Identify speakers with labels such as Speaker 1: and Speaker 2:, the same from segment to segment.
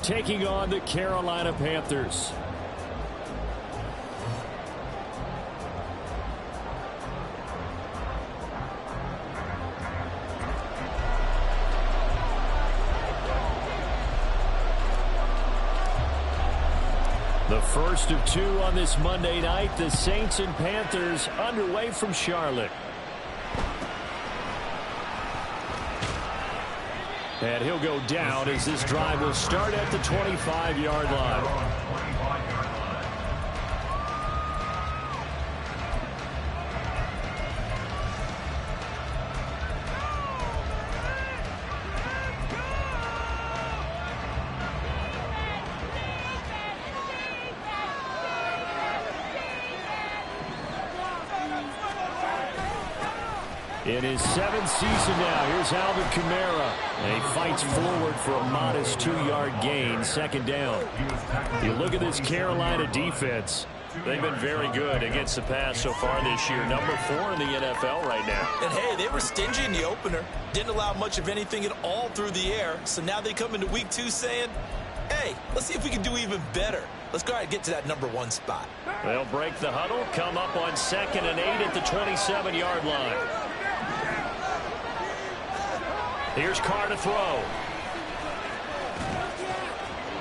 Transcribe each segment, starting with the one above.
Speaker 1: taking on the Carolina Panthers. The first of two on this Monday night, the Saints and Panthers underway from Charlotte. And he'll go down as this drive will start at the 25-yard line. In his seventh season now, here's Alvin Kamara. And he fights forward for a modest 2-yard gain, second down. You look at this Carolina defense. They've been very good against the pass so far this year. Number 4 in the NFL right now.
Speaker 2: And, hey, they were stingy in the opener. Didn't allow much of anything at all through the air. So now they come into week 2 saying, hey, let's see if we can do even better. Let's go ahead and get to that number 1 spot.
Speaker 1: They'll break the huddle, come up on 2nd and 8 at the 27-yard line. Here's Carr to throw.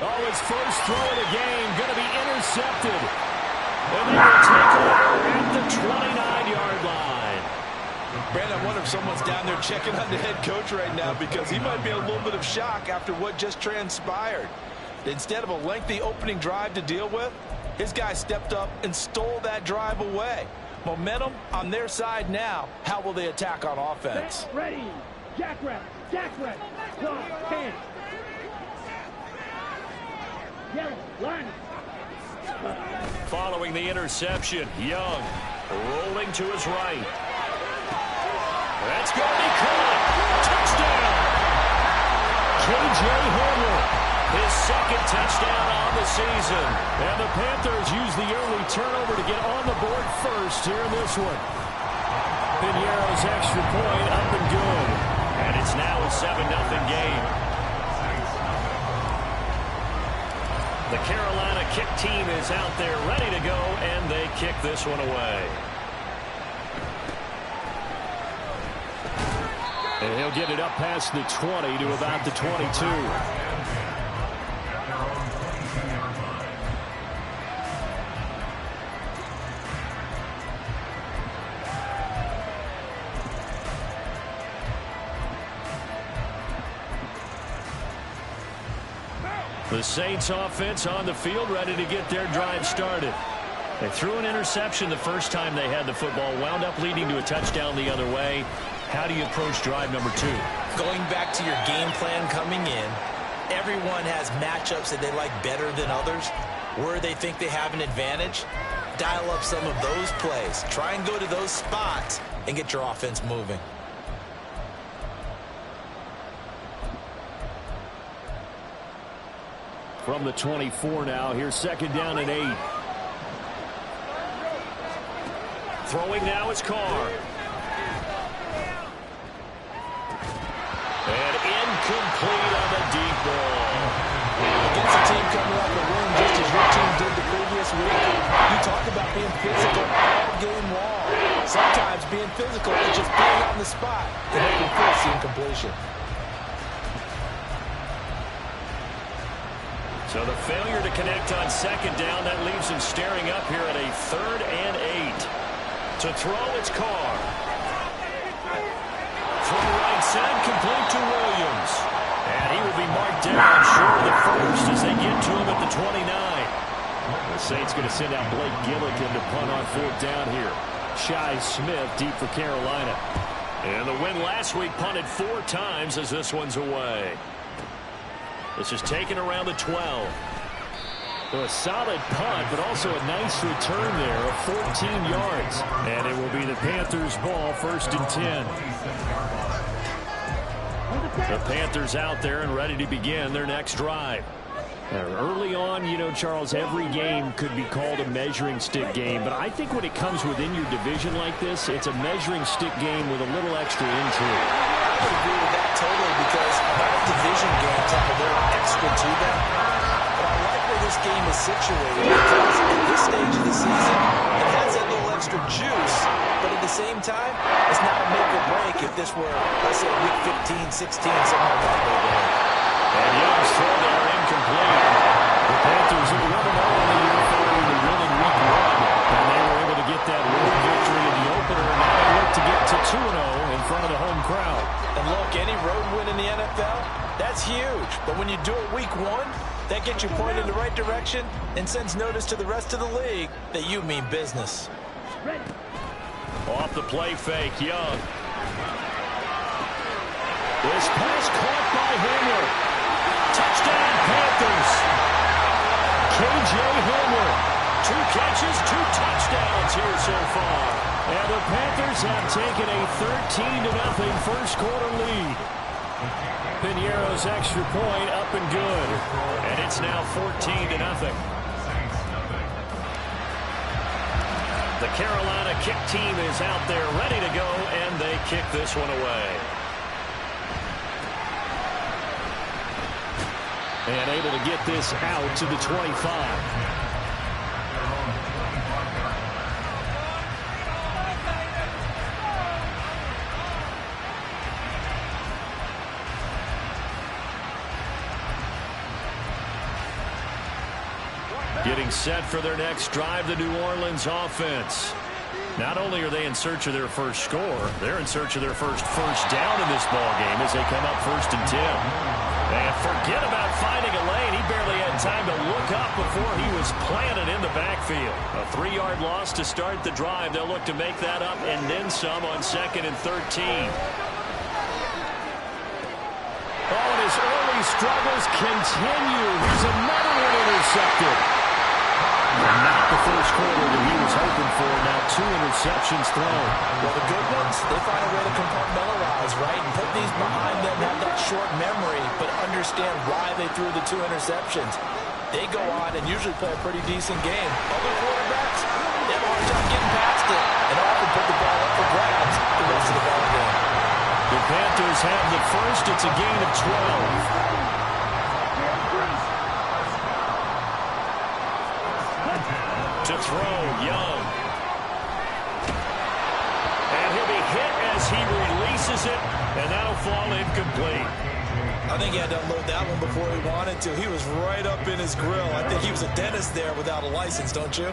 Speaker 1: Oh, his first throw of the game going to be intercepted. And they will take over at the 29-yard line.
Speaker 2: Brandon, I wonder if someone's down there checking on the head coach right now because he might be in a little bit of shock after what just transpired. Instead of a lengthy opening drive to deal with, his guy stepped up and stole that drive away. Momentum on their side now. How will they attack on offense?
Speaker 3: Ready. Jackrabbit. Jackrabbit. Cross. Hands. Yellow. Line.
Speaker 1: Following the interception, Young rolling to his right. That's going to be caught. Touchdown. K.J. Hamler, his second touchdown on the season. And the Panthers use the early turnover to get on the board first here in this one. Piñeiro's extra point up and good. And it's now a 7-0 game. The Carolina kick team is out there ready to go, and they kick this one away. And he'll get it up past the 20 to about the 22. The Saints offense on the field ready to get their drive started. They threw an interception the first time they had the football, wound up leading to a touchdown the other way. How do you approach drive number 2?
Speaker 2: Going back to your game plan coming in, everyone has matchups that they like better than others. Where they think they have an advantage, dial up some of those plays. Try and go to those spots and get your offense moving.
Speaker 1: From the 24 now, here's 2nd down and 8. Throwing now is Carr. And incomplete on the deep ball.
Speaker 2: Against a team coming off the win just as your team did the previous week, you talk about being physical all game long. Sometimes being physical is just being on the spot and making force the incompletion.
Speaker 1: So the failure to connect on 2nd down, that leaves him staring up here at a 3rd and 8. To throw, it's Carr. From the right side, complete to Williams. And he will be marked down short of the first as they get to him at the 29. The Saints going to send out Blake Gillikin to punt on 4th down here. Shi Smith deep for Carolina. And the win last week punted 4 times as this one's away. This is taken around the 12. So a solid punt, but also a nice return there of 14 yards. And it will be the Panthers' ball, 1st and 10. The Panthers out there and ready to begin their next drive. Early on, you know, Charles, every game could be called a measuring stick game. But I think when it comes within your division like this, it's a measuring stick game with a little extra into it.
Speaker 2: I would agree with that totally because all division games have a little extra to them. situated because at this stage of the season, it has that little extra juice, but at the same time, it's not a make or break if this were, let's say, week 15, 16, something like that neighborhood.
Speaker 1: And Young's throw there incomplete. The Panthers are 11-0 in the year following the win in week 1, and they were able to get that road victory in the opener, and now they look to get to 2-0 in front of the home crowd.
Speaker 2: And look, any road win in the NFL, that's huge. But when you do it week 1, that gets you pointed in the right direction and sends notice to the rest of the league that you mean business.
Speaker 1: Off the play fake, Young. This pass caught by Hamler. Touchdown, Panthers. K.J. Hamler. 2 catches, 2 touchdowns here so far. And the Panthers have taken a 13-0 first quarter lead. Piñeiro's extra point up and good. And it's now 14-0. The Carolina kick team is out there ready to go, and they kick this one away. And able to get this out to the 25. Getting set for their next drive, the New Orleans offense. Not only are they in search of their first score, they're in search of their first down in this ball game as they come up 1st and 10. And forget about finding a lane. He barely had time to look up before he was planted in the backfield. A 3-yard loss to start the drive. They'll look to make that up and then some on 2nd and 13. Oh, and his early struggles continue. Here's another one intercepted. Not the first quarter that he was hoping for. Now 2 interceptions thrown.
Speaker 2: Well, the good ones, they find a way to compartmentalize, right? And put these behind them, have that short memory, but understand why they threw the 2 interceptions. They go on and usually play a pretty decent game. Other quarterbacks, they have a hard time getting past it and often put the ball up for grabs the rest of the ball game.
Speaker 1: The Panthers have the first. It's a gain of 12. To throw, Young. And he'll be hit as he releases it, and that'll fall incomplete.
Speaker 2: I think he had to unload that one before he wanted to. He was right up in his grill. I think he was a dentist there without a license, don't you?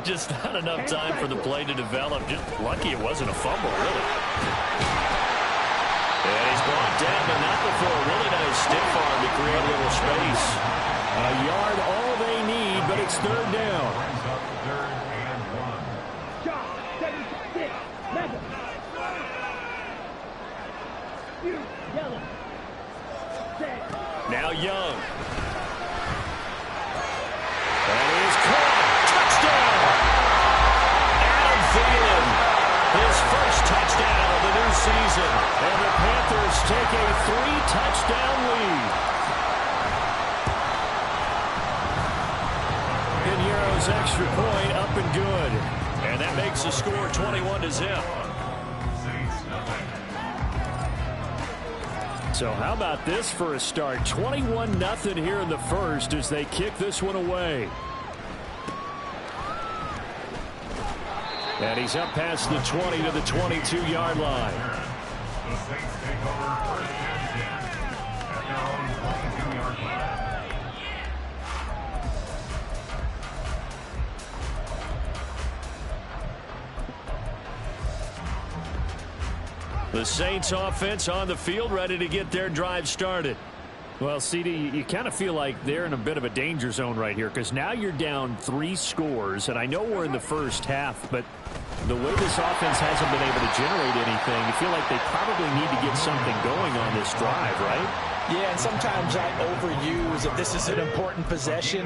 Speaker 1: Just not enough time for the play to develop. Just lucky it wasn't a fumble, really. And he's brought down, but not before a really nice stiff arm to create a little space. A yard all they need, but it's 3rd down. Now Young. And he's caught. Touchdown! Adam Thielen. His first touchdown of the new season. And the Panthers take a 3-touchdown lead. Piñeiro's extra point up and good. And that makes the score 21-0. So how about this for a start? 21-0 here in the first as they kick this one away. And he's up past the 20 to the 22-yard line.
Speaker 4: The Saints take over 1st and 10 at their own 22-yard line.
Speaker 1: The Saints offense on the field ready to get their drive started. Well, CD, you kind of feel like they're in a bit of a danger zone right here because now you're down 3 scores, and I know we're in the first half, but the way this offense hasn't been able to generate anything, you feel like they probably need to get something going on this drive, right?
Speaker 2: Yeah, and sometimes I overuse if this is an important possession.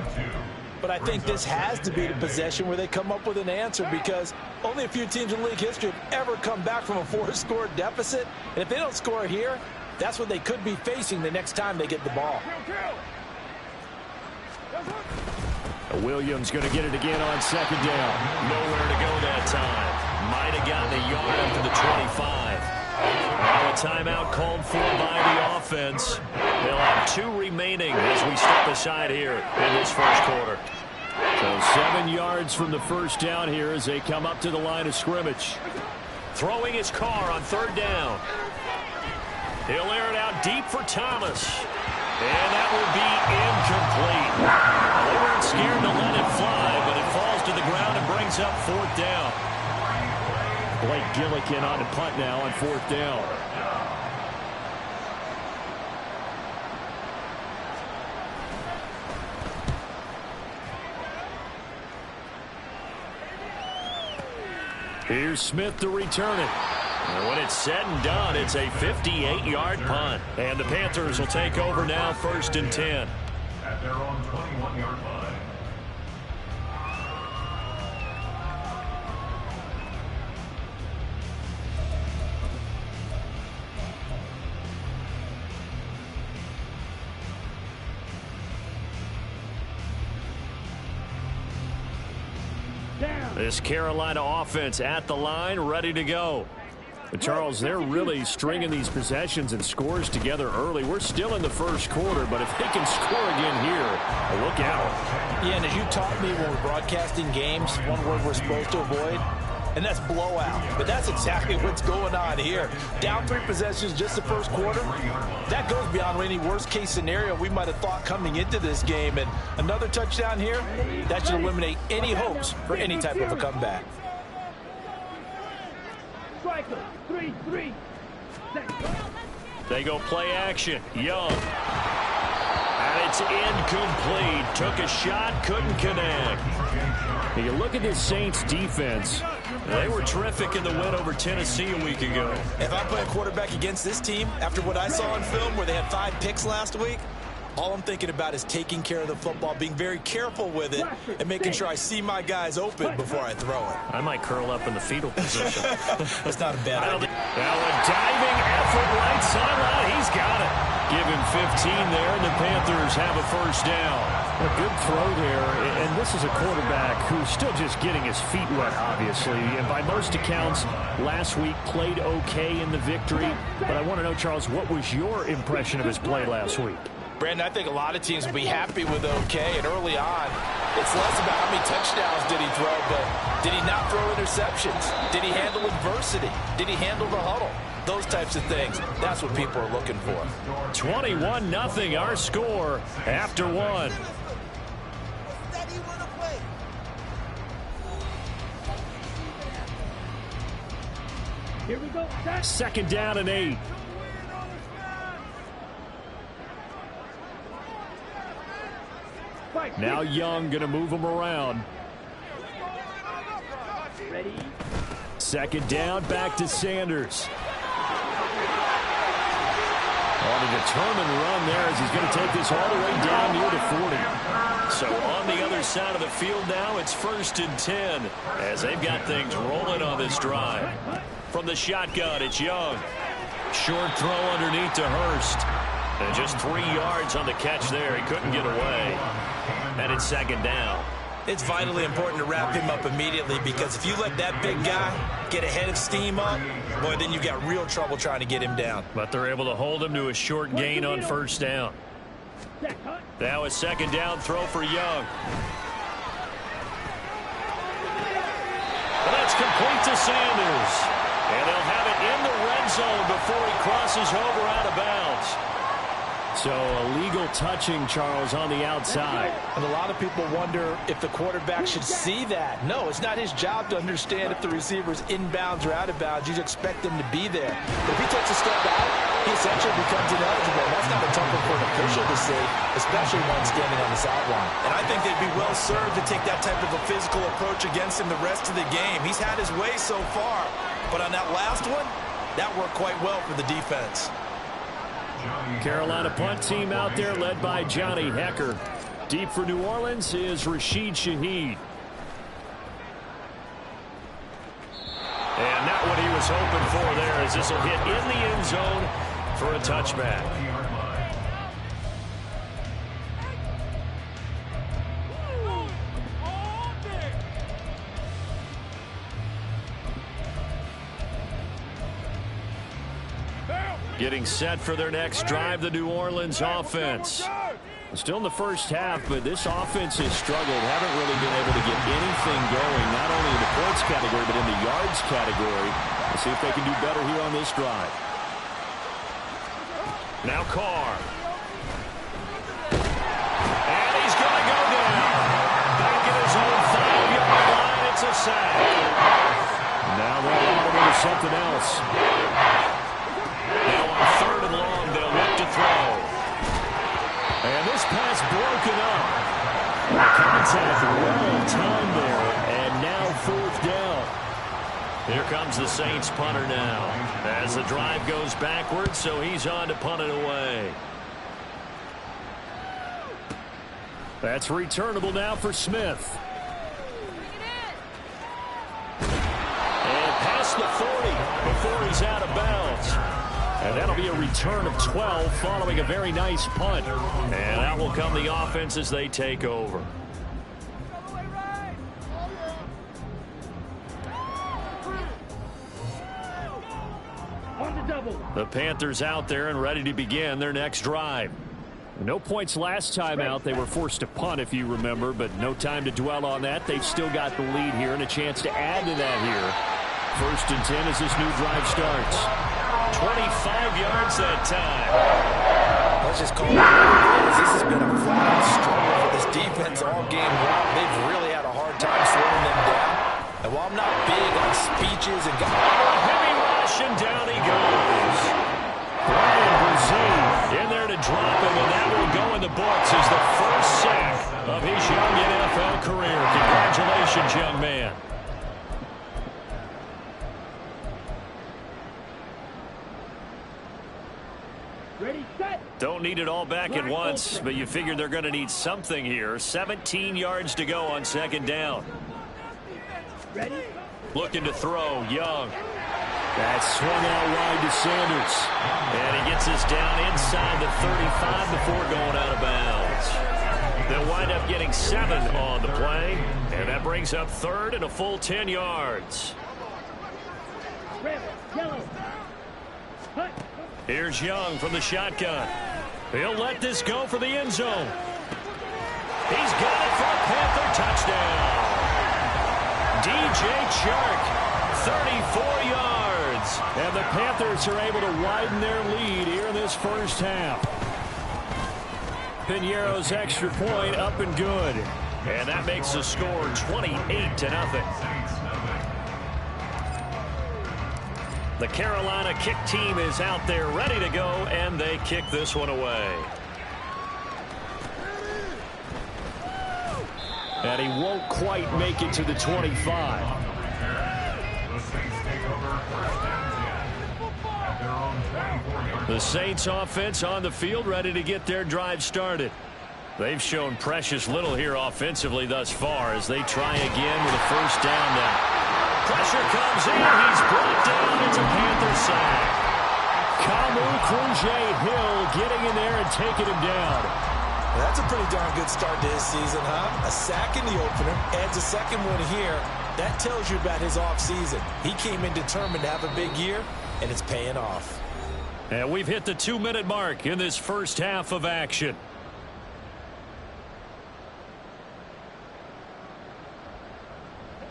Speaker 2: But I think this has to be the possession where they come up with an answer because only a few teams in league history have ever come back from a 4-score deficit. And if they don't score here, that's what they could be facing the next time they get the ball.
Speaker 1: Williams going to get it again on 2nd down. Nowhere to go that time. Might have gotten a yard up to the 25. Now timeout called for by the offense. They'll have 2 remaining as we step aside here in this first quarter. So 7 yards from the first down here as they come up to the line of scrimmage. Throwing his car on 3rd down. He'll air it out deep for Thomas. And that will be incomplete. They weren't scared to let it fly, but it falls to the ground and brings up 4th down. Blake Gillikin on the punt now on 4th down. Here's Smith to return it. And when it's said and done, it's a 58-yard punt. And the Panthers will take over now, 1st and 10.
Speaker 4: At their own 21-yard line.
Speaker 1: This Carolina offense at the line, ready to go. But Charles, they're really stringing these possessions and scores together early. We're still in the first quarter, but if they can score again here, look out.
Speaker 2: Yeah, and as you taught me when we're broadcasting games, one word we're supposed to avoid, and that's blowout. But that's exactly what's going on here. Down 3 possessions just the first quarter. That goes beyond any worst-case scenario we might have thought coming into this game. And another touchdown here, that should eliminate any hopes for any type of a comeback.
Speaker 3: Striker, 3-3.
Speaker 1: They go play action. Young. And it's incomplete. Took a shot, couldn't connect. You look at this Saints defense. They were terrific in the win over Tennessee a week ago.
Speaker 2: If I play a quarterback against this team, after what I saw on film where they had 5 picks last week, all I'm thinking about is taking care of the football, being very careful with it, and making sure I see my guys open before I throw it.
Speaker 1: I might curl up in the fetal position.
Speaker 2: That's not a bad idea.
Speaker 1: Now a diving effort right sideline. He's got it. Give him 15 there, and the Panthers have a first down. A good throw there, and this is a quarterback who's still just getting his feet wet, obviously. And by most accounts, last week played okay in the victory. But I want to know, Charles, what was your impression of his play last week?
Speaker 2: Brandon, I think a lot of teams will be happy with okay, and early on, it's less about how many touchdowns did he throw, but did he not throw interceptions? Did he handle adversity? Did he handle the huddle? Those types of things, that's what people are looking for.
Speaker 1: 21-0 our score after 1.
Speaker 3: Here we go.
Speaker 1: 2nd down and 8. Now Young going to move him around.
Speaker 3: Ready.
Speaker 1: 2nd down, back to Sanders. On a determined run there as he's going to take this all the way down near the 40. So on the other side of the field now, it's 1st and 10 as they've got things rolling on this drive. From the shotgun, it's Young. Short throw underneath to Hurst. And just 3 yards on the catch there. He couldn't get away. And it's 2nd down.
Speaker 2: It's vitally important to wrap him up immediately because if you let that big guy get ahead of steam up, boy, then you've got real trouble trying to get him down.
Speaker 1: But they're able to hold him to a short gain on 1st down. Now a 2nd down throw for Young. And that's complete to Sanders. And they'll have it in the red zone before he crosses over out of bounds. So illegal touching, Charles, on the outside.
Speaker 2: And a lot of people wonder if the quarterback should see that. No, it's not his job to understand if the receiver's inbounds or out of bounds. You expect him to be there. But if he takes a step out, he essentially becomes ineligible. That's not a tough one for an official to see, especially one standing on the sideline. And I think they'd be well served to take that type of a physical approach against him the rest of the game. He's had his way so far. But on that last one, that worked quite well for the defense.
Speaker 1: Carolina punt team out there led by Johnny Hecker. Deep for New Orleans is Rashid Shaheed. And not what he was hoping for there as this will hit in the end zone for a touchback. Getting set for their next drive, the New Orleans offense. Still in the first half, but this offense has struggled. Haven't really been able to get anything going, not only in the points category, but in the yards category. Let's see if they can do better here on this drive. Now Carr. And he's going to go down. Back at his own 5-yard line. It's a sack. Now they'll audible to something else. Now on 3rd and long, they'll look to throw. And this pass broken up. Contact well timed there. And now 4th down. Here comes the Saints punter now. As the drive goes backwards, so he's on to punt it away. That's returnable now for Smith. And past the 40 before he's out of bounds. And that'll be a return of 12 following a very nice punt. And out will come the offense as they take over. The Panthers out there and ready to begin their next drive. No points last time out. They were forced to punt, if you remember, but no time to dwell on that. They've still got the lead here and a chance to add to that here. 1st and 10 as this new drive starts. 25 yards that time.
Speaker 2: Let's just call it what it is. This has been a flat-out struggle for this defense all game long. They've really had a hard time slowing them down. And while I'm not big on speeches and
Speaker 1: heavy rush, and down he goes. Brian Brzee in there to drop him, and that will go in the books as the first sack of his young NFL career. Congratulations, young man.
Speaker 3: Ready, set.
Speaker 1: Don't need it all back at once, but you figure they're going to need something here. 17 yards to go on 2nd down.
Speaker 3: Ready.
Speaker 1: Looking to throw, Young. That's swung out wide to Sanders. And he gets us down inside the 35 before going out of bounds. They'll wind up getting 7 on the play. And that brings up 3rd and a full 10 yards.
Speaker 3: Red, yellow. Hut.
Speaker 1: Here's Young from the shotgun. He'll let this go for the end zone. He's got it for a Panther touchdown. DJ Chark, 34 yards. And the Panthers are able to widen their lead here in this first half. Piñeiro's extra point up and good. And that makes the score 28-0. The Carolina kick team is out there ready to go, and they kick this one away. And he won't quite make it to the 25. The Saints offense on the field ready to get their drive started. They've shown precious little here offensively thus far as they try again with a first down now. Pressure comes in. He's brought down. It's a Panther sack. Kamu Grugier-Hill getting in there and taking him down.
Speaker 2: That's a pretty darn good start to his season, huh? A sack in the opener, adds a second one here. That tells you about his offseason. He came in determined to have a big year, and it's paying off.
Speaker 1: And we've hit the 2-minute mark in this first half of action.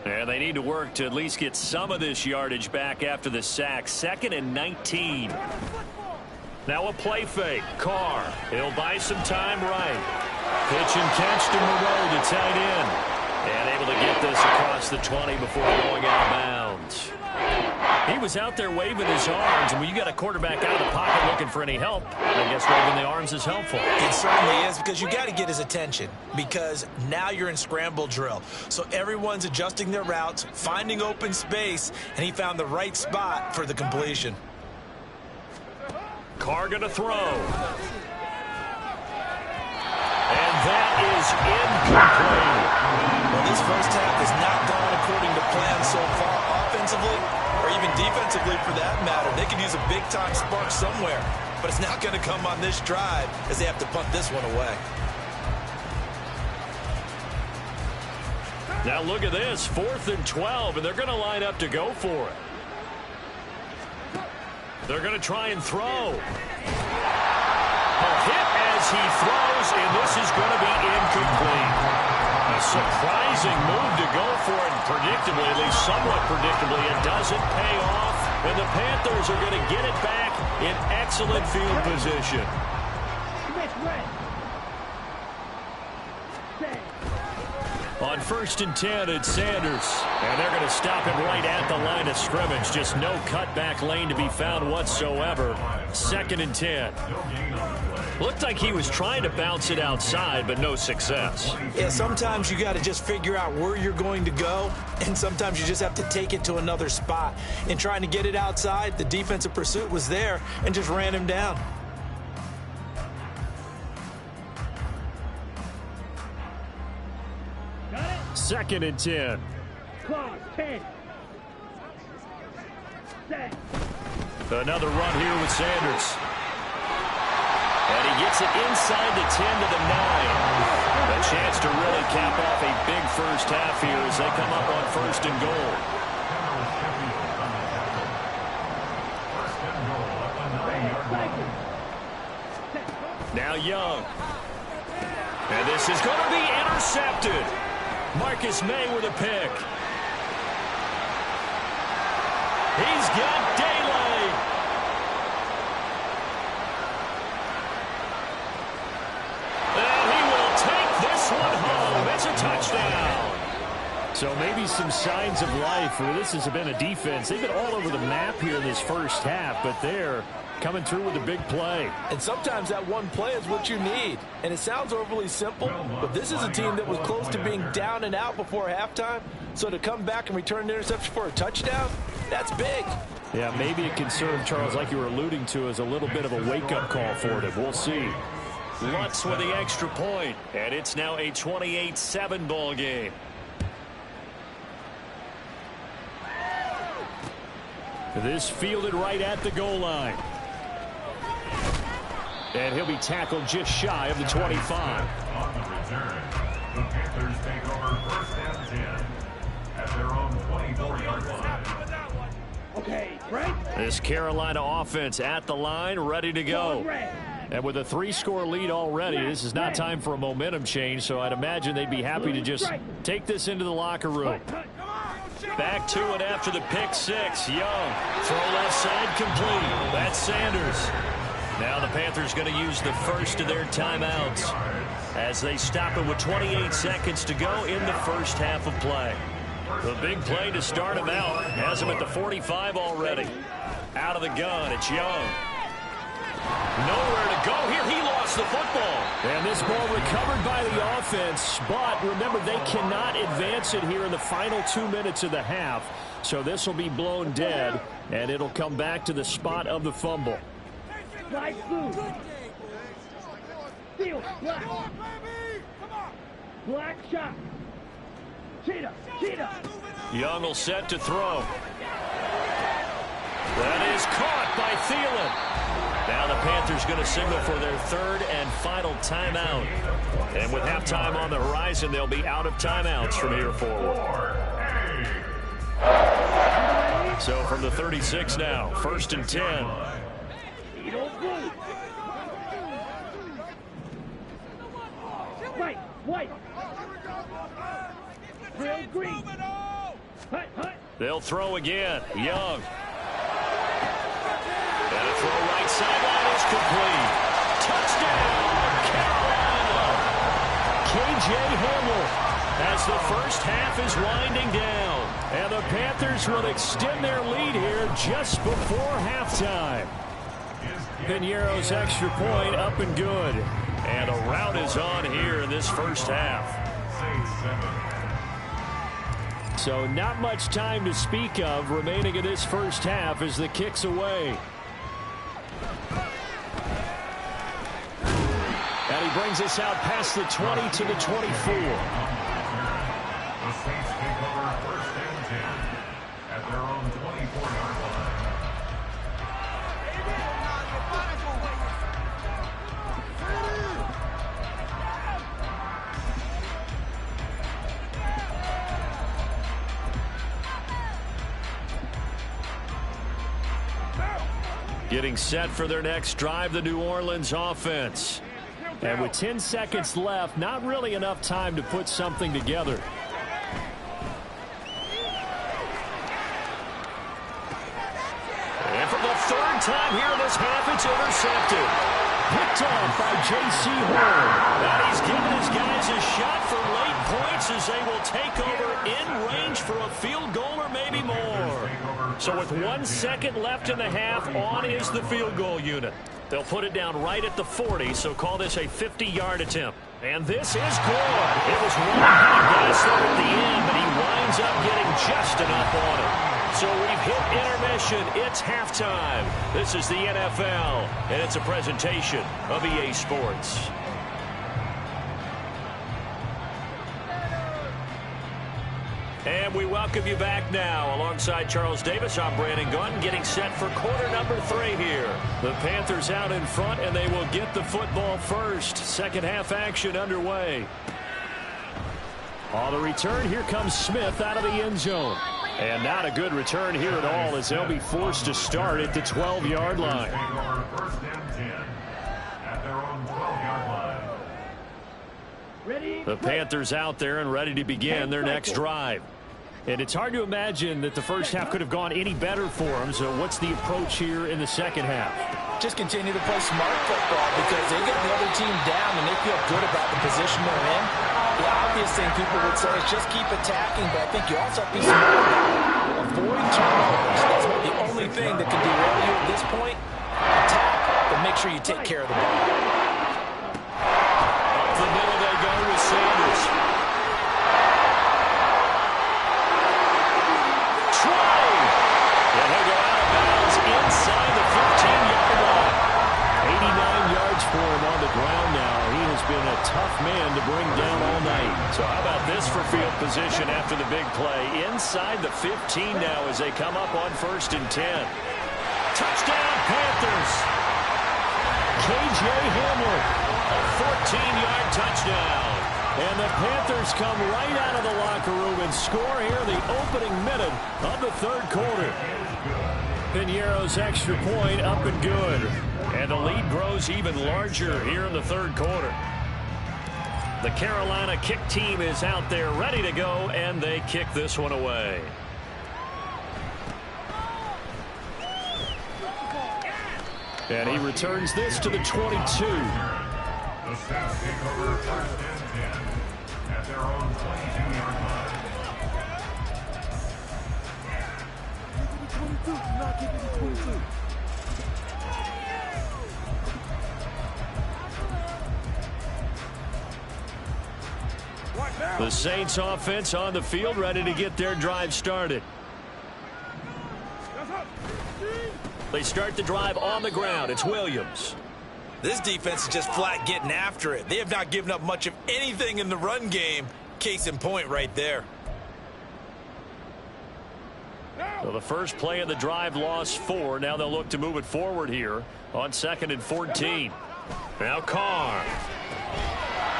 Speaker 1: And they need to work to at least get some of this yardage back after the sack. 2nd and 19. Now a play fake. Carr. He'll buy some time right. Pitch and catch to Moreau, the tight end. And able to get this across the 20 before going out of bounds. He was out there waving his arms, and when you got a quarterback out of the pocket looking for any help, I guess waving the arms is helpful.
Speaker 2: It certainly is, because you got to get his attention, because now you're in scramble drill. So everyone's adjusting their routes, finding open space, and he found the right spot for the completion.
Speaker 1: Carr going to throw. And that is incomplete.
Speaker 2: Well, this first half has not gone according to plan so far offensively, or even defensively for that matter. They could use a big-time spark somewhere, but it's not going to come on this drive as they have to punt this one away.
Speaker 1: Now look at this, 4th and 12, and they're going to line up to go for it. They're going to try and throw. A hit as he throws, and this is going to be incomplete. A surprising move to go for it, and predictably, at least somewhat predictably, it doesn't pay off. And the Panthers are going to get it back in excellent field position. On 1st and 10, it's Sanders. And they're going to stop him right at the line of scrimmage. Just no cutback lane to be found whatsoever. 2nd and 10. Looked like he was trying to bounce it outside, but no success.
Speaker 2: Yeah, sometimes you got to just figure out where you're going to go, and sometimes you just have to take it to another spot. In trying to get it outside, the defensive pursuit was there and just ran him down.
Speaker 3: Got it?
Speaker 1: 2nd and 10.
Speaker 3: Clock, 10. Set.
Speaker 1: Another run here with Sanders. And he gets it inside the 10 to the 9. A chance to really cap off a big first half here as they come up on 1st and goal. Now Young. And this is going to be intercepted. Marcus May with a pick. He's got daylight. And he will take this one home. It's a touchdown. So maybe some signs of life. Well, this has been a defense. They've been all over the map here in this first half, but they're coming through with a big play.
Speaker 2: And sometimes that one play is what you need. And it sounds overly simple, but this is a team that was close to being down and out before halftime. So to come back and return an interception for a touchdown, that's big.
Speaker 1: Yeah, maybe a concern, Charles, like you were alluding to, is a little bit of a wake-up call for them. We'll see. Lutz with the extra point, and it's now a 28-7 ball game. This fielded right at the goal line. And he'll be tackled just shy of the 25.
Speaker 4: On the return, the Panthers take over 1st and 10 at their own 24-yard line.
Speaker 3: Okay, right?
Speaker 1: This Carolina offense at the line, ready to go. And with a 3-score lead already, this is not time for a momentum change, so I'd imagine they'd be happy to just take this into the locker room. Back to it after the pick six. Young, throw left side complete. That's Sanders. Now the Panthers going to use the first of their timeouts as they stop it with 28 seconds to go in the first half of play. The big play to start him out. Has him at the 45 already. Out of the gun, it's Young. Nowhere to go here. He lost the football. And this ball recovered by the offense. But remember, they cannot advance it here in the final 2 minutes of the half. So this will be blown dead, and it'll come back to the spot of the fumble.
Speaker 3: Slide blue. Steal, black. Black shot. Cheetah, cheetah.
Speaker 1: Young will set to throw. That is caught by Thielen. Now the Panthers going to signal for their third and final timeout. And with halftime on the horizon, they'll be out of timeouts from here forward. So from the 36 now, 1st and 10.
Speaker 3: Right, white. Real green. Hut, hut.
Speaker 1: They'll throw again. Young. And a throw right sideline is complete. Touchdown, Carolina. KJ Hamler as the first half is winding down. And the Panthers will extend their lead here just before halftime. Piñeiro's extra point up and good. And a rout is on here in this first half. So not much time to speak of remaining in this first half as the kick's away. And he brings us out past the 20 to the 24.
Speaker 4: The Saints take over 1st and 10 at their own 24-yard line.
Speaker 1: Getting set for their next drive, the New Orleans offense. And with 10 seconds left, not really enough time to put something together. And for the third time here in this half, it's intercepted. Picked off by J.C. Horn. And he's given his guys a shot for late points as they will take over in range for a field goal or maybe more. So with 1 second left in the half, on is the field goal unit. They'll put it down right at the 40, so call this a 50-yard attempt. And this is good. It was one pass there at the end, but he winds up getting just enough on it. So we've hit intermission. It's halftime. This is the NFL, and it's a presentation of EA Sports. And we welcome you back now. Alongside Charles Davis, I'm Brandon Gunn, getting set for quarter number 3 here. The Panthers out in front, and they will get the football first. Second half action underway. On the return, here comes Smith out of the end zone. And not a good return here at all, as they'll be forced to start at the 12-yard line.
Speaker 4: First and 10 at their own 12-yard line.
Speaker 1: The Panthers out there and ready to begin their next drive. And it's hard to imagine that the first half could have gone any better for them. So what's the approach here in the second half?
Speaker 2: Just continue to play smart football because they get the other team down and they feel good about the position they're in. The obvious thing people would say is just keep attacking, but I think you also have to be smart about it. Avoid turnovers. That's the only thing that can derail you at this point. Attack, but make sure you take care of the ball.
Speaker 1: Up the middle they go with Sanders. Try! And he'll go out of bounds inside the 15-yard line. 89 yards for him on the ground now. He has been a tough man to bring down all night. So how about this for field position after the big play? Inside the 15 now as they come up on 1st and 10. Touchdown, Panthers! K.J. Hamler, a 14-yard touchdown. And the Panthers come right out of the locker room and score here the opening minute of the third quarter. Piñeiro's extra point up and good. And the lead grows even larger here in the third quarter. The Carolina kick team is out there ready to go, and they kick this one away. And he returns this to the 22.
Speaker 4: The Stats take over first and 10 at their own 22-yard line.
Speaker 1: The Saints offense on the field, ready to get their drive started. They start the drive on the ground. It's Williams.
Speaker 2: This defense is just flat getting after it. They have not given up much of anything in the run game. Case in point right there.
Speaker 1: So the first play of the drive lost 4. Now they'll look to move it forward here on 2nd and 14. Now Carr.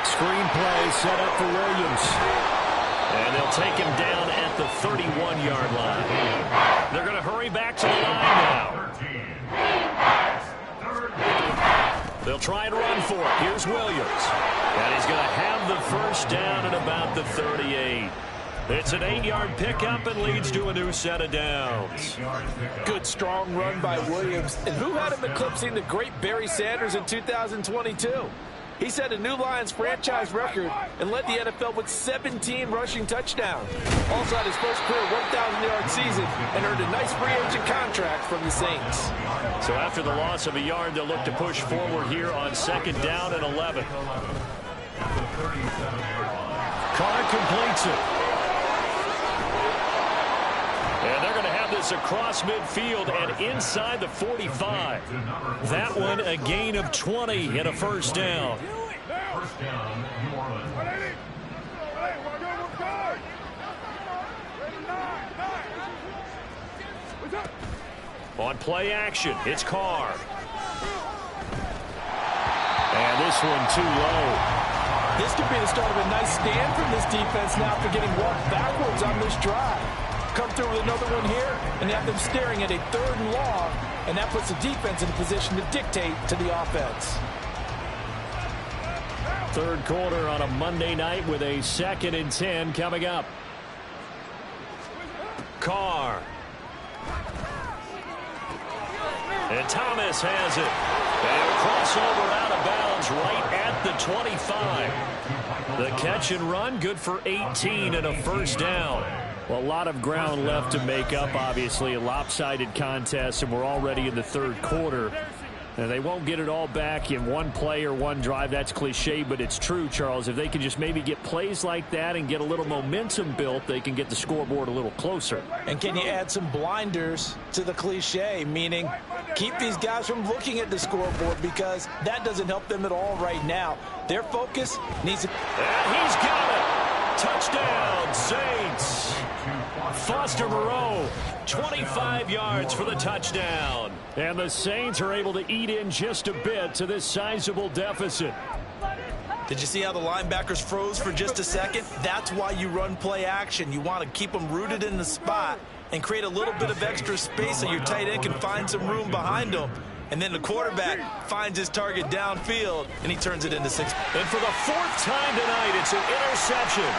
Speaker 1: Screen play set up for Williams. And they'll take him down at the 31-yard line. They're going to hurry back to the line now. They'll try and run for it. Here's Williams. And he's going to have the first down at about the 38. It's an 8-yard pickup and leads to a new set of downs.
Speaker 2: Good, strong run by Williams. And who had him eclipsing the great Barry Sanders in 2022? He set a new Lions franchise record and led the NFL with 17 rushing touchdowns. Also had his first career 1,000-yard season and earned a nice free agent contract from the Saints.
Speaker 1: So after the loss of a yard, they'll look to push forward here on 2nd down and 11. Carr completes it. And they're going to have this across midfield and inside the 45. That one a gain of 20 and a first down.
Speaker 4: First down, New Orleans.
Speaker 1: On play action, it's Carr. And this one too low.
Speaker 2: This could be the start of a nice stand from this defense now for getting walked backwards on this drive. Come through with another one here and have them staring at a 3rd and long and that puts the defense in a position to dictate to the offense.
Speaker 1: Third quarter on a Monday night with a 2nd and 10 coming up. Carr. And Thomas has it. And a crossover out of bounds right at the 25. The catch and run, good for 18 and a first down. Well, a lot of ground left to make up, obviously. A lopsided contest, and we're already in the third quarter. And they won't get it all back in one play or one drive. That's cliche, but it's true, Charles. If they can just maybe get plays like that and get a little momentum built, they can get the scoreboard a little closer.
Speaker 2: And can you add some blinders to the cliche, meaning keep these guys from looking at the scoreboard, because that doesn't help them at all right now. Their focus needs to...
Speaker 1: And he's got it! Touchdown, Saints! Foster Moreau, 25 yards for the touchdown. And the Saints are able to eat in just a bit to this sizable deficit.
Speaker 2: Did you see how the linebackers froze for just a second? That's why you run play action. You want to keep them rooted in the spot and create a little bit of extra space so your tight end can find some room behind them. And then the quarterback finds his target downfield, and he turns it into 6.
Speaker 1: And for the 4th time tonight, it's an interception.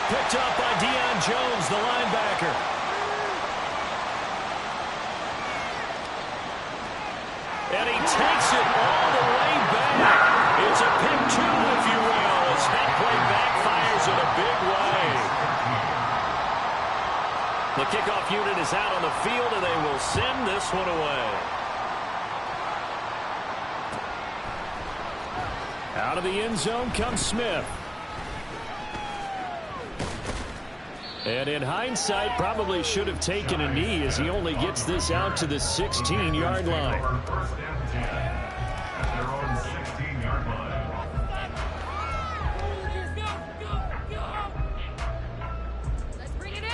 Speaker 1: Picked up by Deion Jones, the linebacker. And he takes it all the way back. It's a pick 2, if you will, as that play backfires in a big way. The kickoff unit is out on the field, and they will send this one away. Out of the end zone comes Smith. And in hindsight, probably should have taken a knee, as he only gets this out to the 16-yard line.
Speaker 4: First and 10 at their own 16-yard line.
Speaker 5: Let's bring it in.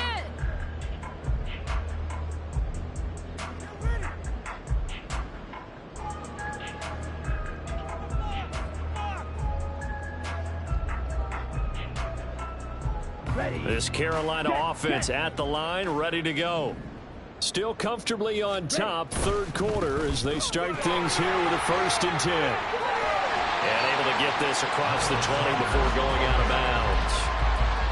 Speaker 1: This Carolina offense at the line, ready to go. Still comfortably on top, third quarter, as they start things here with a 1st and 10. And able to get this across the 20 before going out of bounds.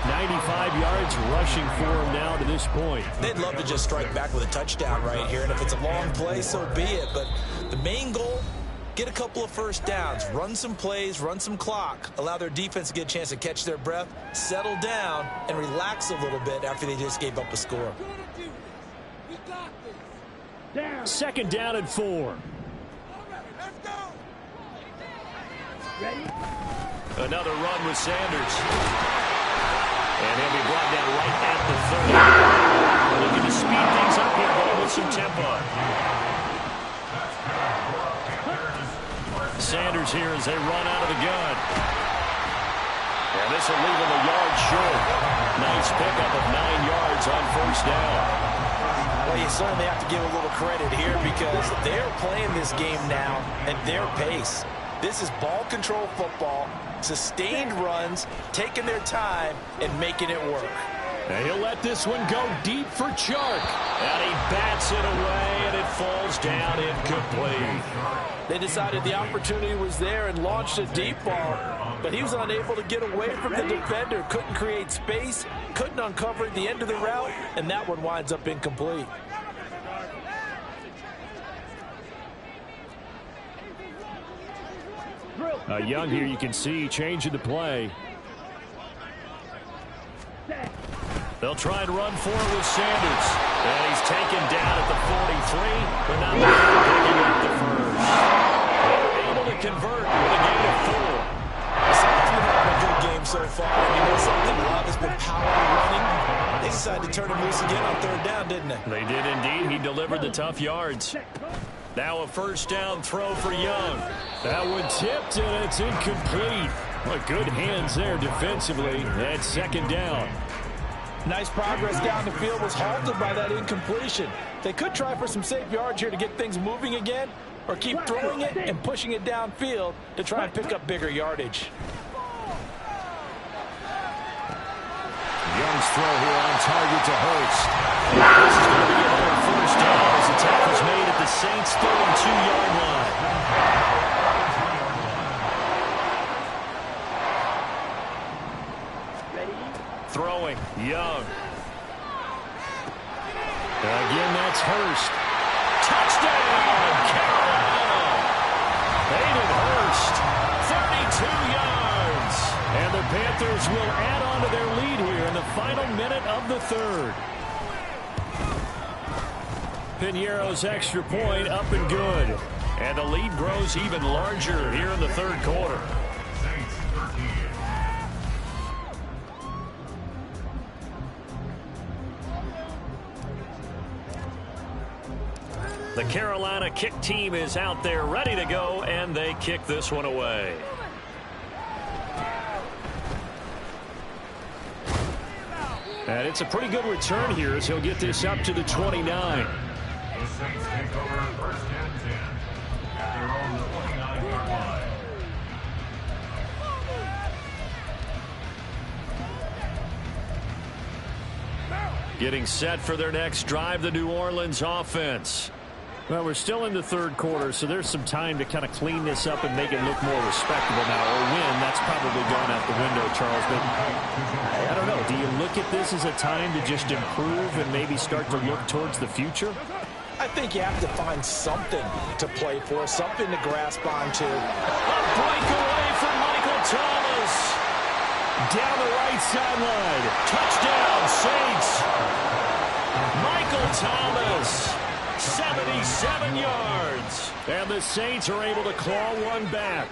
Speaker 1: 95 yards rushing for him now to this point.
Speaker 2: They'd love to just strike back with a touchdown right here, and if it's a long play, so be it. But the main goal, get a couple of first downs, run some plays, run some clock, allow their defense to get a chance to catch their breath, settle down, and relax a little bit after they just gave up a score.
Speaker 1: 2nd down and 4. Another run with Sanders. And he'll be brought down right at the 30. Looking to speed things up here, ball with some tempo. Sanders here as they run out of the gun. And this will leave him a yard short. Nice pickup of 9 yards on 1st down.
Speaker 2: Well, you certainly have to give a little credit here, because they're playing this game now at their pace. This is ball control football, sustained runs, taking their time, and making it work.
Speaker 1: And he'll let this one go deep for Chark. And he bats it away, and it falls down incomplete.
Speaker 2: They decided the opportunity was there and launched a deep ball, but he was unable to get away from the defender, couldn't create space, couldn't uncover the end of the route, and that one winds up incomplete.
Speaker 1: Young here, you can see, changing the play. They'll try and run for it with Sanders. And he's taken down at the 43, but not picking up the first. They're able to convert with a gain of 4.
Speaker 2: It's been a good game so far. You know something? Love has been power running. They decided to turn him loose again on 3rd down, didn't they?
Speaker 1: They did indeed. He delivered the tough yards. Now a 1st down throw for Young. That one tipped, and it's incomplete. Well, good hands there defensively. That's 2nd down.
Speaker 2: Nice progress down the field, was halted by that incompletion. They could try for some safe yards here to get things moving again, or keep throwing it and pushing it downfield to try and pick up bigger yardage.
Speaker 1: Young's throw here on target to Hurst. This is going to be another 1st down as the tackle's made at the Saints 32-yard line. Throwing, Young. Again, that's Hurst. Touchdown, Carolina! Hayden Hurst, 32 yards. And the Panthers will add on to their lead here in the final minute of the third. Piñeiro's extra point up and good. And the lead grows even larger here in the third quarter. The Carolina kick team is out there ready to go, and they kick this one away. And it's a pretty good return here as he'll get this up to the 29.
Speaker 4: The Saints take over first and 10 at their own 29-yard line.
Speaker 1: Getting set for their next drive, the New Orleans offense. Well, we're still in the third quarter, so there's some time to kind of clean this up and make it look more respectable now. Or win, that's probably gone out the window, Charles. But I don't know. Do you look at this as a time to just improve and maybe start to look towards the future?
Speaker 2: I think you have to find something to play for, something to grasp onto.
Speaker 1: A breakaway from Michael Thomas. Down the right sideline. Touchdown, Saints. Michael Thomas. 77 yards. And the Saints are able to claw one back.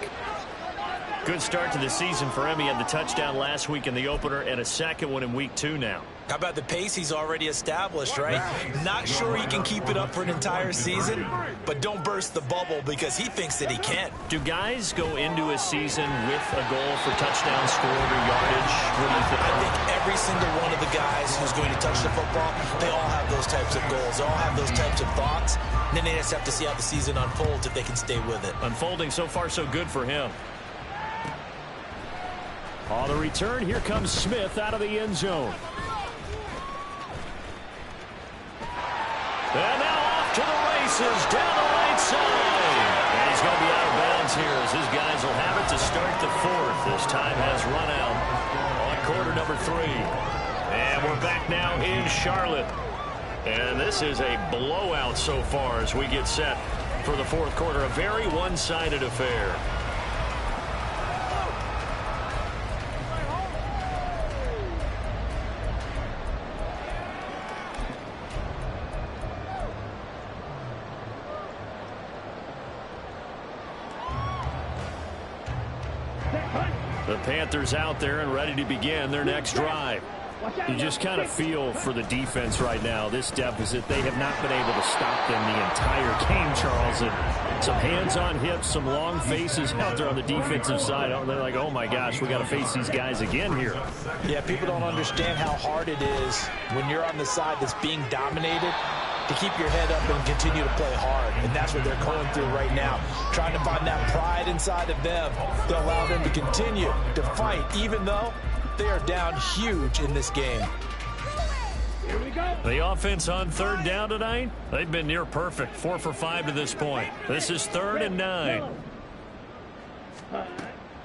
Speaker 1: Good start to the season for him. He had the touchdown last week in the opener and a second one in week 2 now.
Speaker 2: How about the pace he's already established, right? Not sure he can keep it up for an entire season, but don't burst the bubble because he thinks that he can.
Speaker 1: Do guys go into a season with a goal for touchdown scored or yardage? What do you think?
Speaker 2: I think every single one of the guys who's going to touch the football, they all have those types of goals. They all have those types of thoughts. And then they just have to see how the season unfolds if they can stay with it.
Speaker 1: Unfolding so far so good for him. On the return, here comes Smith out of the end zone. And now off to the races down the right side. And he's going to be out of bounds here as his guys will have it to start the fourth. This time has run out on quarter number 3. And we're back now in Charlotte. And this is a blowout so far as we get set for the fourth quarter. A very one-sided affair. The Panthers out there and ready to begin their next drive. You just kind of feel for the defense right now, this deficit. They have not been able to stop them the entire game, Charles. And some hands on hips, some long faces out there on the defensive side. They're like, oh, my gosh, we got to face these guys again here.
Speaker 2: Yeah, people don't understand how hard it is when you're on the side that's being dominated to keep your head up and continue to play hard. And that's what they're going through right now, trying to find that pride inside of them to allow them to continue to fight, even though they are down huge in this game.
Speaker 3: Here we go.
Speaker 1: The offense on third down tonight, they've been near perfect. 4 for 5 to this point. This is 3rd and 9.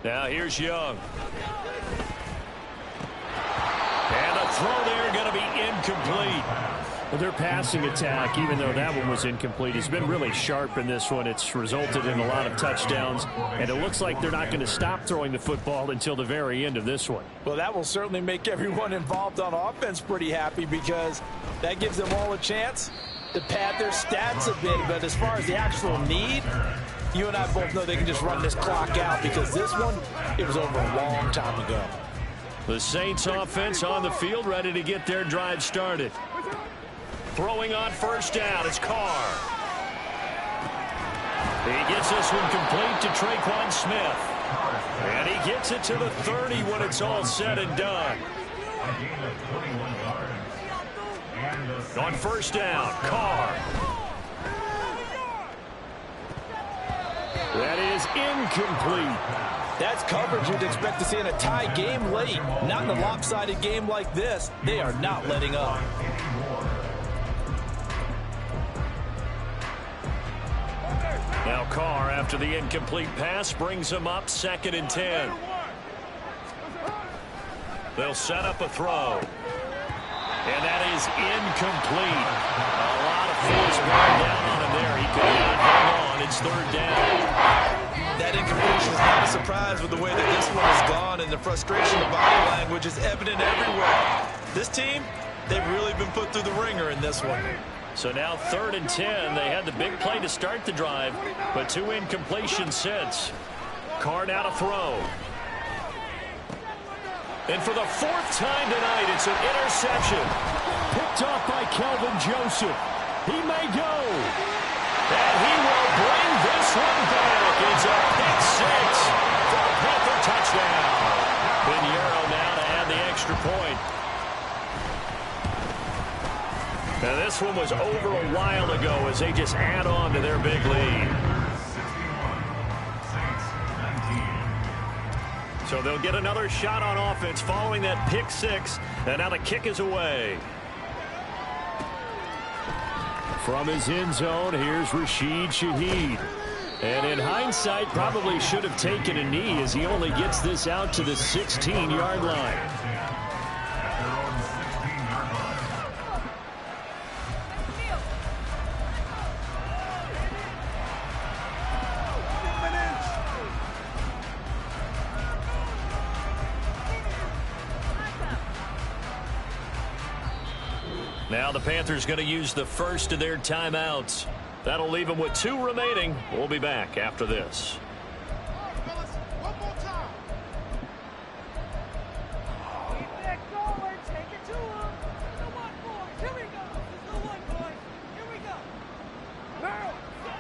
Speaker 1: Now here's Young. And the throw there going to be incomplete. Well, their passing attack, even though that one was incomplete, has been really sharp in this one. It's resulted in a lot of touchdowns, and it looks like they're not going to stop throwing the football until the very end of this one.
Speaker 2: Well, that will certainly make everyone involved on offense pretty happy because that gives them all a chance to pad their stats a bit. But as far as the actual need, you and I both know they can just run this clock out because this one, it was over a long time ago.
Speaker 1: The Saints offense on the field, ready to get their drive started. Throwing on first down, it's Carr. He gets this one complete to Tre'Quan Smith. And he gets it to the 30 when it's all said and done. On first down, Carr. That is incomplete.
Speaker 2: That's coverage you'd expect to see in a tie game late. Not in a lopsided game like this. They are not letting up.
Speaker 1: Now Carr, after the incomplete pass, brings him up 2nd and 10. They'll set up a throw. And that is incomplete. A lot of force bearing down on him there. He could not hang on. It's 3rd down.
Speaker 2: That incompletion is not a surprise with the way that this one has gone, and the frustration of body language is evident everywhere. This team, they've really been put through the ringer in this one.
Speaker 1: So now 3rd and 10. They had the big play to start the drive, but 2 incompletions since. Carr now to throw. And for the 4th time tonight, it's an interception. Picked off by Kelvin Joseph. He may go. And he will bring this one back. It's a pick 6 for the Panther touchdown. Pinheiro now to add the extra point. Now this one was over a while ago as they just add on to their big lead. So they'll get another shot on offense following that pick 6. And now the kick is away. From his end zone, here's Rashid Shaheed. And in hindsight, probably should have taken a knee as he only gets this out to the 16-yard line. Now the Panthers going to use the first of their timeouts. That'll leave them with 2 remaining. We'll be back after this.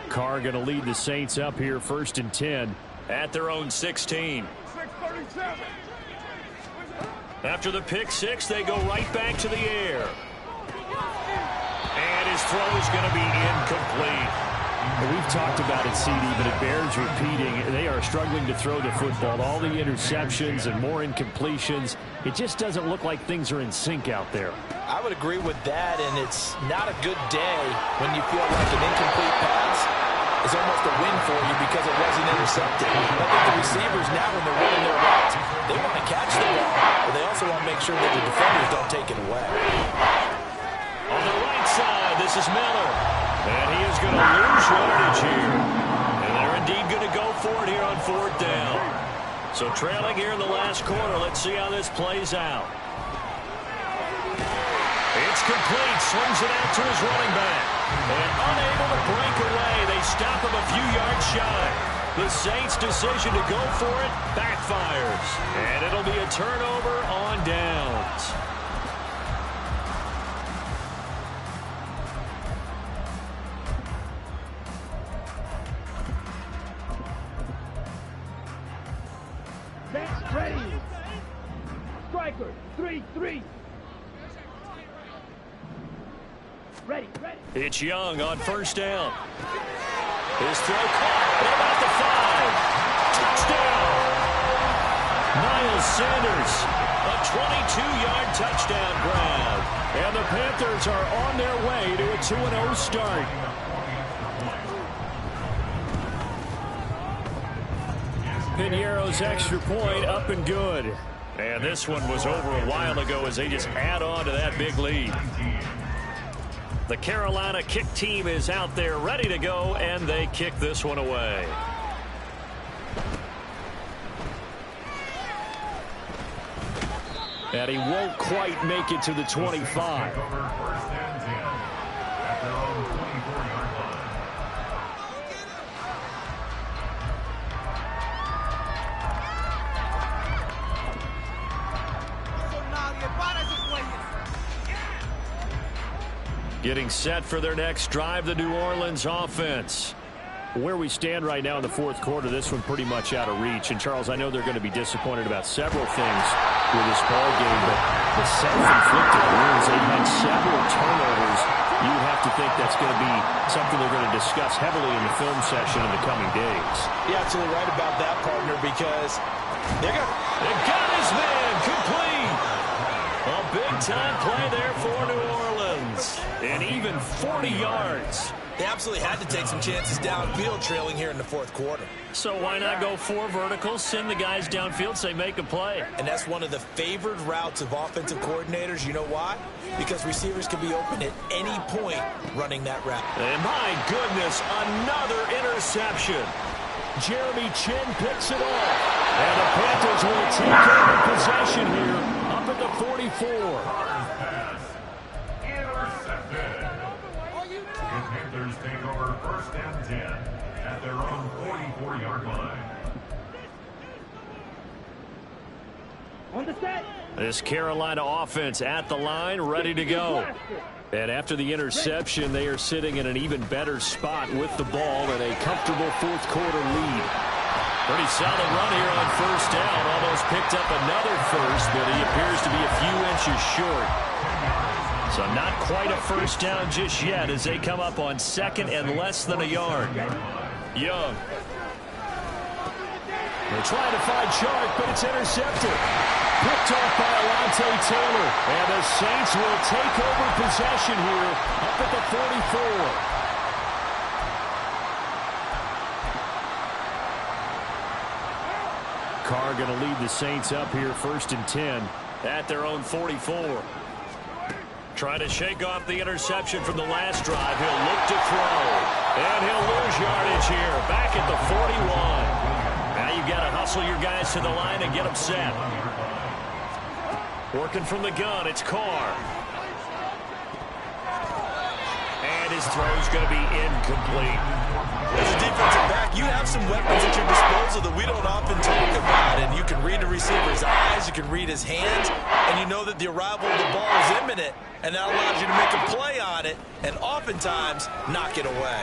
Speaker 1: Carr going to lead the Saints up here 1st and 10 at their own 16. After the pick 6, they go right back to the air. And his throw is going to be incomplete. We've talked about it, CD, but it bears repeating. They are struggling to throw the football. All the interceptions and more incompletions. It just doesn't look like things are in sync out there.
Speaker 2: I would agree with that, and it's not a good day when you feel like an incomplete pass is almost a win for you because it wasn't intercepted. I think the receivers now, when they're running their routes, they want to catch the ball, but they also want to make sure that the defenders don't take it away.
Speaker 1: On the right side, this is Miller. And he is going to lose yardage here. And they're indeed going to go for it here on 4th down. So trailing here in the last quarter. Let's see how this plays out. It's complete. Slings it out to his running back. And unable to break away. They stop him a few yards shy. The Saints' decision to go for it backfires. And it'll be a turnover on downs.
Speaker 3: Ready. Striker, 3-3. Ready.
Speaker 1: It's Young on 1st down. His throw caught at about the 5. Touchdown. Miles Sanders, a 22-yard touchdown grab. And the Panthers are on their way to a 2-0 start. Pinheiro's extra point up and good. And this one was over a while ago as they just add on to that big lead. The Carolina kick team is out there ready to go, and they kick this one away. And he won't quite make it to the 25. Getting set for their next drive, the New Orleans offense. Where we stand right now in the 4th quarter, this one pretty much out of reach. And, Charles, I know they're going to be disappointed about several things with this ball game, but the self-inflicted wounds, they've had several turnovers. You have to think that's going to be something they're going to discuss heavily in the film session in the coming days.
Speaker 2: You're absolutely right about that, partner, because they've
Speaker 1: got his man complete. A big-time play there for New Orleans. And even 40 yards.
Speaker 2: They absolutely had to take some chances downfield trailing here in the fourth quarter.
Speaker 1: So why not go 4 verticals, send the guys downfield, say make a play?
Speaker 2: And that's one of the favored routes of offensive coordinators. You know why? Because receivers can be open at any point running that route.
Speaker 1: And my goodness, another interception. Jeremy Chinn picks it off. And the Panthers will take over possession here up at the 44.
Speaker 4: The Panthers take over first and 10 at their own 44-yard line.
Speaker 3: On the set.
Speaker 1: This Carolina offense at the line, ready to go. And after the interception, they are sitting in an even better spot with the ball and a comfortable fourth quarter lead. Pretty solid run here on first down. Almost picked up another first, but he appears to be a few inches short. So not quite a first down just yet as they come up on second and less than a yard. Young. They're trying to find Chark, but it's intercepted. Picked off by Alontae Taylor. And the Saints will take over possession here up at the 44. Carr going to lead the Saints up here first and 10 at their own 44. Trying to shake off the interception from the last drive. He'll look to throw. And he'll lose yardage here. Back at the 41. Now you've got to hustle your guys to the line and get them set. Working from the gun, it's Carr. And his throw's going to be incomplete.
Speaker 2: As a defensive back, you have some weapons at your disposal that we don't often talk about. And you can read the receiver's eyes, you can read his hands, and you know that the arrival of the ball is imminent. And that allows you to make a play on it and oftentimes knock it away.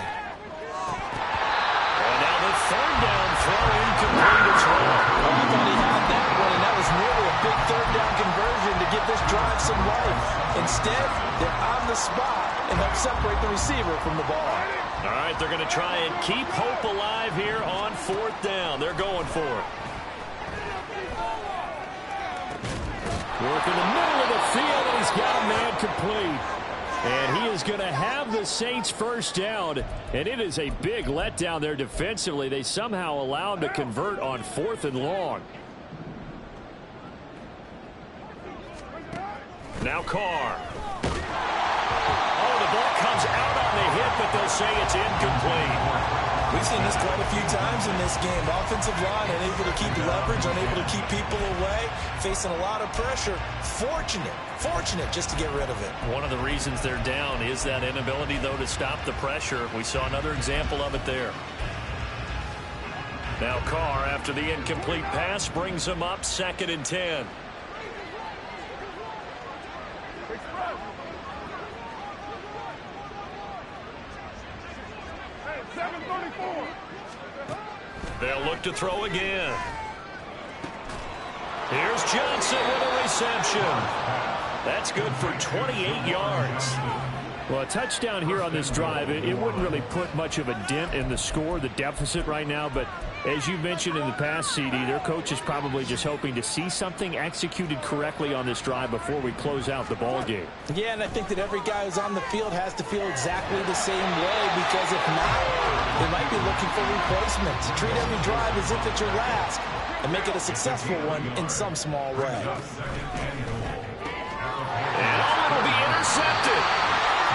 Speaker 1: And now the third down throw incomplete as well.
Speaker 2: Oh, I thought he had that one, and that was nearly a big third down conversion to give this drive some life. Instead, they're on the spot and help separate the receiver from the ball.
Speaker 1: All right, they're going to try and keep hope alive here on fourth down. They're going for it. Work in the middle of the field, and he's got a man complete. And he is going to have the Saints first down. And it is a big letdown there defensively. They somehow allow him to convert on fourth and long. Now Carr. Oh, the ball comes out on the hit, but they'll say it's incomplete.
Speaker 2: We've seen this quite a few times in this game. Offensive line unable to keep leverage, unable to keep people away, facing a lot of pressure. Fortunate just to get rid of it.
Speaker 1: One of the reasons they're down is that inability, though, to stop the pressure. We saw another example of it there. Now Carr, after the incomplete pass, brings them up second and 10. They'll look to throw again. Here's Johnson with a reception. That's good for 28 yards. Well, a touchdown here on this drive, it wouldn't really put much of a dent in the score, the deficit right now. But as you mentioned in the past, CD, their coach is probably just hoping to see something executed correctly on this drive before we close out the ball game.
Speaker 2: Yeah, and I think that every guy who's on the field has to feel exactly the same way, because if not, they might be looking for replacements. Treat every drive as if it's your last and make it a successful one in some small way.
Speaker 1: And it'll be intercepted.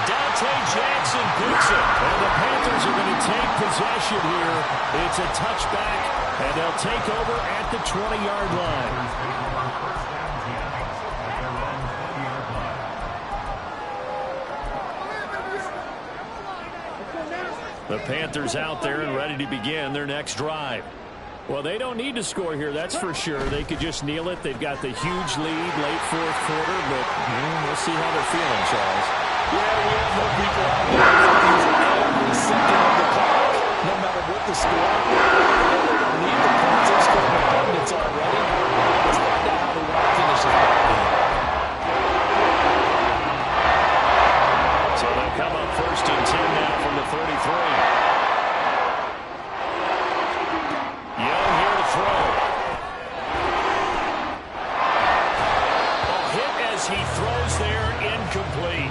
Speaker 1: Dante Jackson picks it. And the Panthers are going to take possession here. It's a touchback, and they'll take over at the 20-yard line. The Panthers out there and ready to begin their next drive. Well, they don't need to score here, that's for sure. They could just kneel it. They've got the huge lead late fourth quarter, but we'll see how they're feeling, Charles.
Speaker 2: Yeah, we have no people out there who use every second of the clock, no matter what the score. They don't need the points. They've scored in abundance already. Let's find out how they want to finish this ball game.
Speaker 1: So they'll come up first and 10 now from the 33. Young here to throw. A hit as he throws there, incomplete.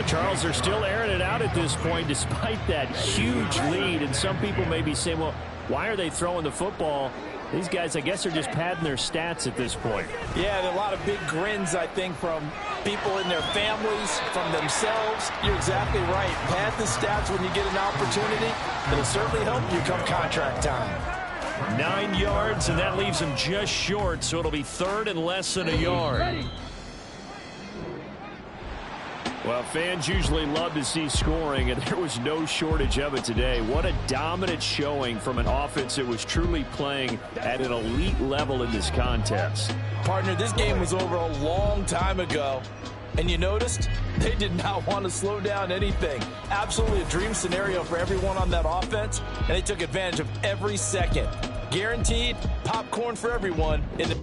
Speaker 1: Charles, they're still airing it out at this point despite that huge lead. And some people may be saying, well, why are they throwing the football? These guys, I guess, are just padding their stats at this point.
Speaker 2: Yeah, there are a lot of big grins, I think, from people in their families, from themselves. You're exactly right. Pad the stats when you get an opportunity. It'll certainly help you come contract time.
Speaker 1: 9 yards, and that leaves him just short, so it'll be third and less than a yard. Well, fans usually love to see scoring, and there was no shortage of it today. What a dominant showing from an offense that was truly playing at an elite level in this contest.
Speaker 2: Partner, this game was over a long time ago, and you noticed they did not want to slow down anything. Absolutely a dream scenario for everyone on that offense, and they took advantage of every second. Guaranteed popcorn for everyone in the